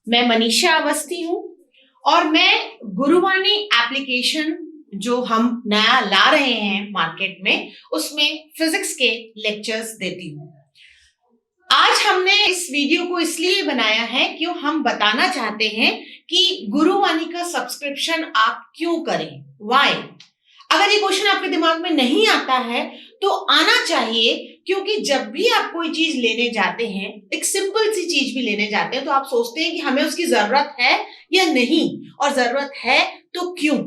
मैं मनीषा अवस्थी हूँ और मैं गुरुवाणी एप्लीकेशन जो हम नया ला रहे हैं मार्केट में, उसमें फिजिक्स के लेक्चर्स देती हूँ। आज हमने इस वीडियो को इसलिए बनाया है कि हम बताना चाहते हैं कि गुरुवाणी का सब्सक्रिप्शन आप क्यों करें, व्हाई। अगर ये क्वेश्चन आपके दिमाग में नहीं आता है तो आना चाहिए, क्योंकि जब भी आप कोई चीज लेने जाते हैं, एक सिंपल सी चीज भी लेने जाते हैं, तो आप सोचते हैं कि हमें उसकी जरूरत है या नहीं, और जरूरत है तो क्यों।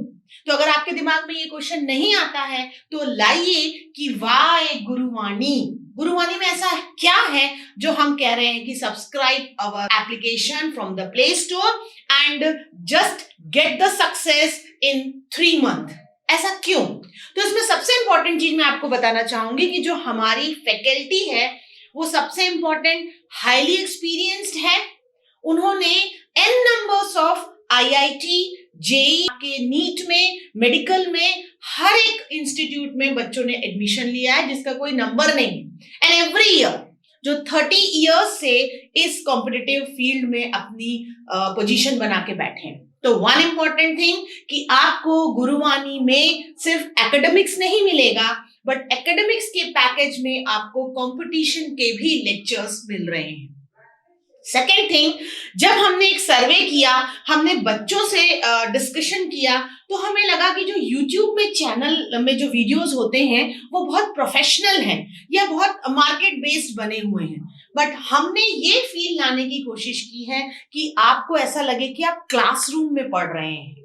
तो अगर आपके दिमाग में ये क्वेश्चन नहीं आता है तो लाइए कि वाई गुरुवाणी, गुरुवाणी में ऐसा क्या है जो हम कह रहे हैं कि subscribe our application from the play store and just get the success in 3 months। ऐसा क्यों? तो इसमें सबसे इंपॉर्टेंट चीज मैं आपको बताना चाहूंगी कि जो हमारी फैकल्टी है वो सबसे इंपॉर्टेंट हाईली एक्सपीरियंस्ड है। उन्होंने n numbers of IIT, JEE के नीट में, मेडिकल में, हर एक इंस्टीट्यूट में बच्चों ने एडमिशन लिया है जिसका कोई नंबर नहीं। एंड एवरी ईयर जो 30 इयर्स से इस कॉम्पिटिटिव फील्ड में अपनी पोजीशन बना के बैठे हैं। तो वन इंपॉर्टेंट थिंग कि आपको गुरुवाणी में सिर्फ एकेडमिक्स नहीं मिलेगा, बट एकेडमिक्स के पैकेज में आपको कंपटीशन के भी लेक्चर्स मिल रहे हैं। सेकेंड थिंग, जब हमने एक सर्वे किया, हमने बच्चों से डिस्कशन किया, तो हमें लगा कि जो YouTube में चैनल में जो वीडियोस होते हैं वो बहुत प्रोफेशनल हैं या बहुत मार्केट बेस्ड बने हुए हैं, बट हमने ये फील लाने की कोशिश की है कि आपको ऐसा लगे कि आप क्लासरूम में पढ़ रहे हैं।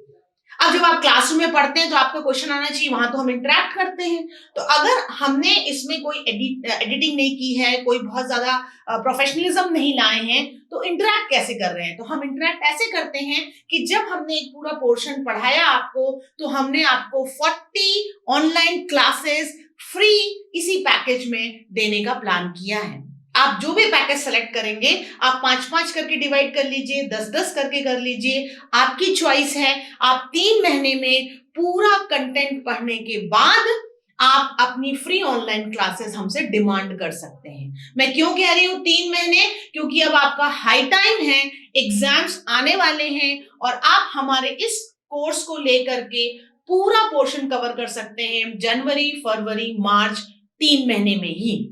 अब जब आप क्लासरूम में पढ़ते हैं तो आपका क्वेश्चन आना चाहिए, वहां तो हम इंटरेक्ट करते हैं। तो अगर हमने इसमें कोई एडिटिंग नहीं की है, कोई बहुत ज्यादा प्रोफेशनलिज्म नहीं लाए हैं, तो इंटरेक्ट कैसे कर रहे हैं? तो हम इंटरेक्ट ऐसे करते हैं कि जब हमने एक पूरा पोर्शन पढ़ाया आपको, तो हमने आपको 40 ऑनलाइन क्लासेस फ्री इसी पैकेज में देने का प्लान किया है। आप जो भी पैकेज सेलेक्ट करेंगे, आप 5-5 करके डिवाइड कर लीजिए, 10-10 करके कर लीजिए, आपकी चॉइस है। आप 3 महीने में पूरा कंटेंट पढ़ने के बाद आप अपनी फ्री ऑनलाइन क्लासेस हमसे डिमांड कर सकते हैं। मैं क्यों कह रही हूं 3 महीने? क्योंकि अब आपका हाई टाइम है, एग्जाम्स आने वाले हैं और आप हमारे इस कोर्स को लेकर के पूरा पोर्शन कवर कर सकते हैं जनवरी, फरवरी, मार्च, 3 महीने में ही।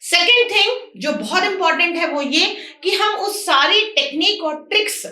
सेकेंड थिंग जो बहुत इंपॉर्टेंट है वो ये कि हम उस सारी टेक्निक और ट्रिक्स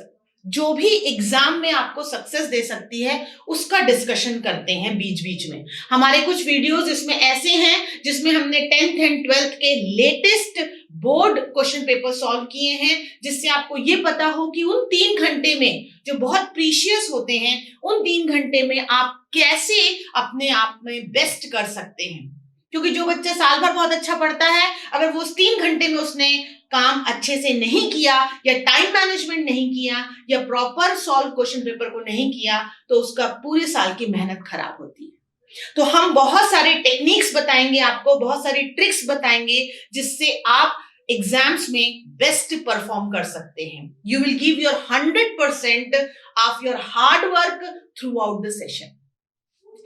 जो भी एग्जाम में आपको सक्सेस दे सकती है उसका डिस्कशन करते हैं बीच बीच में। हमारे कुछ वीडियोस इसमें ऐसे हैं जिसमें हमने 10th एंड 12th के latest board question paper solve किए हैं, जिससे आपको ये पता हो कि उन 3 घंटे में जो बहुत प्रीशियस होते हैं, उन 3 घंटे में आप कैसे अपने आप में बेस्ट कर सकते हैं। क्योंकि जो बच्चा साल भर बहुत अच्छा पढ़ता है, अगर वो उस 3 घंटे में उसने काम अच्छे से नहीं किया या टाइम मैनेजमेंट नहीं किया या प्रॉपर सॉल्व क्वेश्चन पेपर को नहीं किया, तो उसका पूरे साल की मेहनत खराब होती है। तो हम बहुत सारे टेक्निक्स बताएंगे आपको, बहुत सारी ट्रिक्स बताएंगे जिससे आप एग्जाम्स में बेस्ट परफॉर्म कर सकते हैं। You will give your 100% of your hard work through out the session.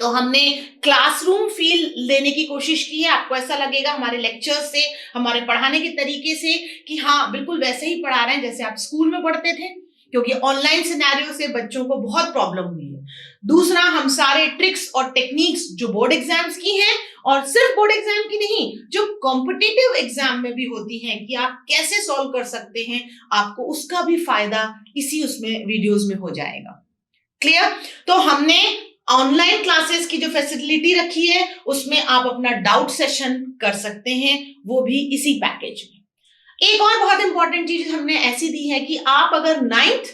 तो हमने क्लासरूम फील लेने की कोशिश की है। आपको ऐसा लगेगा हमारे लेक्चर्स से, हमारे पढ़ाने के तरीके से कि हाँ बिल्कुल वैसे ही पढ़ा रहे हैं जैसे आप स्कूल में पढ़ते थे, क्योंकि ऑनलाइन सिनेरियो से बच्चों को बहुत प्रॉब्लम हुई है। दूसरा, हम सारे ट्रिक्स और टेक्निक्स जो बोर्ड एग्जाम्स की हैं, और सिर्फ बोर्ड एग्जाम की नहीं, जो कॉम्पिटिटिव एग्जाम में भी होती हैं कि आप कैसे सॉल्व कर सकते हैं, आपको उसका भी फायदा इसी उसमें वीडियोस में हो जाएगा। क्लियर? तो हमने ऑनलाइन क्लासेस की जो फैसिलिटी रखी है उसमें आप अपना डाउट सेशन कर सकते हैं, वो भी इसी पैकेज में। एक और बहुत इंपॉर्टेंट चीज हमने ऐसी दी है कि आप अगर 9th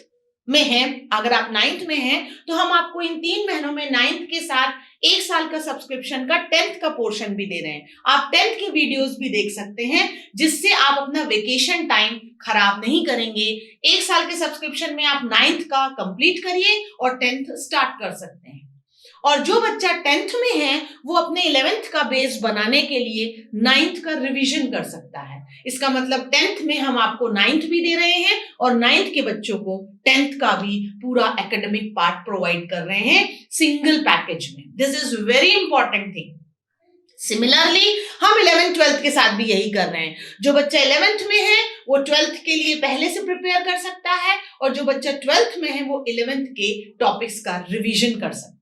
में हैं, अगर आप 9th में हैं, तो हम आपको इन 3 महीनों में 9th के साथ 1 साल का सब्सक्रिप्शन का 10th का पोर्शन भी दे रहे हैं। आप 10th के वीडियोस भी देख सकते हैं, जिससे आप अपना वेकेशन टाइम खराब नहीं करेंगे। 1 साल के सब्सक्रिप्शन में आप 9th का कंप्लीट करिए और 10th स्टार्ट कर सकते हैं। और जो बच्चा 10th में है वो अपने 11th का बेस बनाने के लिए 9th का रिवीजन कर सकता है। इसका मतलब 10th में हम आपको 9th भी दे रहे हैं और 9th के बच्चों को 10th का भी पूरा एकेडमिक पार्ट प्रोवाइड कर रहे हैं सिंगल पैकेज में। This is very important thing. Similarly हम 11th 12th के साथ भी यही कर रहे हैं। जो बच्चा 11th में है वो 12th के लिए पहले से प्रिपेयर कर सकता है, और जो बच्चा 12th में है वो 11th के टॉपिक्स का रिवीजन कर सकता है।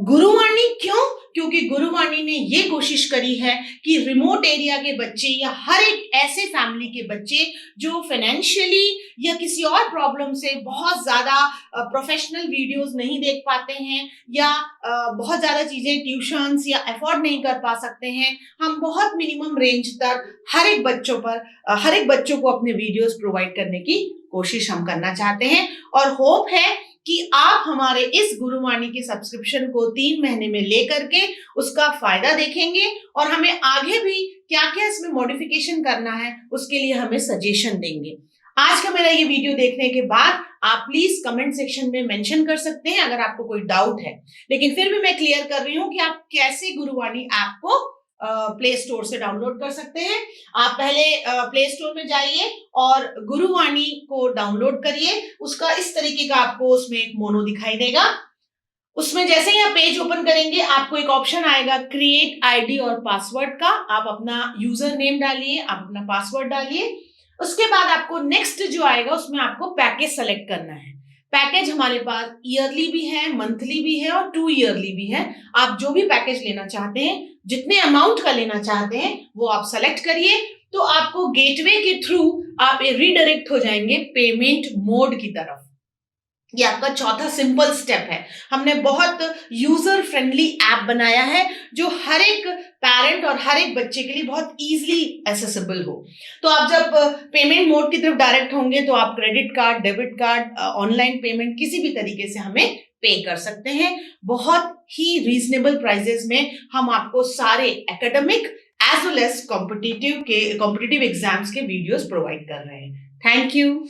गुरुवाणी क्यों? क्योंकि गुरुवाणी ने ये कोशिश करी है कि रिमोट एरिया के बच्चे या हर एक ऐसे फैमिली के बच्चे जो फाइनेंशियली या किसी और प्रॉब्लम से बहुत ज्यादा प्रोफेशनल वीडियोस नहीं देख पाते हैं, या बहुत ज्यादा चीजें ट्यूशंस या अफोर्ड नहीं कर पा सकते हैं, हम बहुत मिनिमम रेंज तक हर एक बच्चों को अपने वीडियोस प्रोवाइड करने की कोशिश हम करना चाहते हैं। और होप है कि आप हमारे इस गुरुवाणी के सब्सक्रिप्शन को 3 महीने में लेकर के उसका फायदा देखेंगे, और हमें आगे भी क्या क्या इसमें मॉडिफिकेशन करना है उसके लिए हमें सजेशन देंगे। आज का मेरा ये वीडियो देखने के बाद आप प्लीज कमेंट सेक्शन में मेंशन कर सकते हैं अगर आपको कोई डाउट है, लेकिन फिर भी मैं क्लियर कर रही हूं कि आप कैसे गुरुवाणी ऐप को प्ले स्टोर से डाउनलोड कर सकते हैं। आप पहले प्ले स्टोर में जाइए और गुरुवाणी को डाउनलोड करिए। उसका इस तरीके का आपको उसमें एक मोनो दिखाई देगा। उसमें जैसे ही आप पेज ओपन करेंगे आपको एक ऑप्शन आएगा क्रिएट आईडी और पासवर्ड का। आप अपना यूजर नेम डालिए, आप अपना पासवर्ड डालिए। उसके बाद आपको नेक्स्ट जो आएगा उसमें आपको पैकेज सेलेक्ट करना है। पैकेज हमारे पास ईयरली भी है, मंथली भी है और 2 ईयरली भी है। आप जो भी पैकेज लेना चाहते हैं, जितने अमाउंट का लेना चाहते हैं वो आप सेलेक्ट करिए, तो आपको गेटवे के थ्रू आप रीडायरेक्ट हो जाएंगे पेमेंट मोड की तरफ। ये आपका चौथा सिंपल स्टेप है। हमने बहुत यूजर फ्रेंडली ऐप बनाया है जो हर एक पेरेंट और हर एक बच्चे के लिए बहुत इजीली एक्सेसिबल हो। तो आप जब पेमेंट मोड की तरफ डायरेक्ट होंगे तो आप credit card, debit card, online payment किसी भी तरीके से हमें पे कर सकते हैं। बहुत ही रीजनेबल प्राइजेस में हम आपको सारे academic as well as competitive exams के वीडियोस प्रोवाइड कर रहे हैं। Thank you.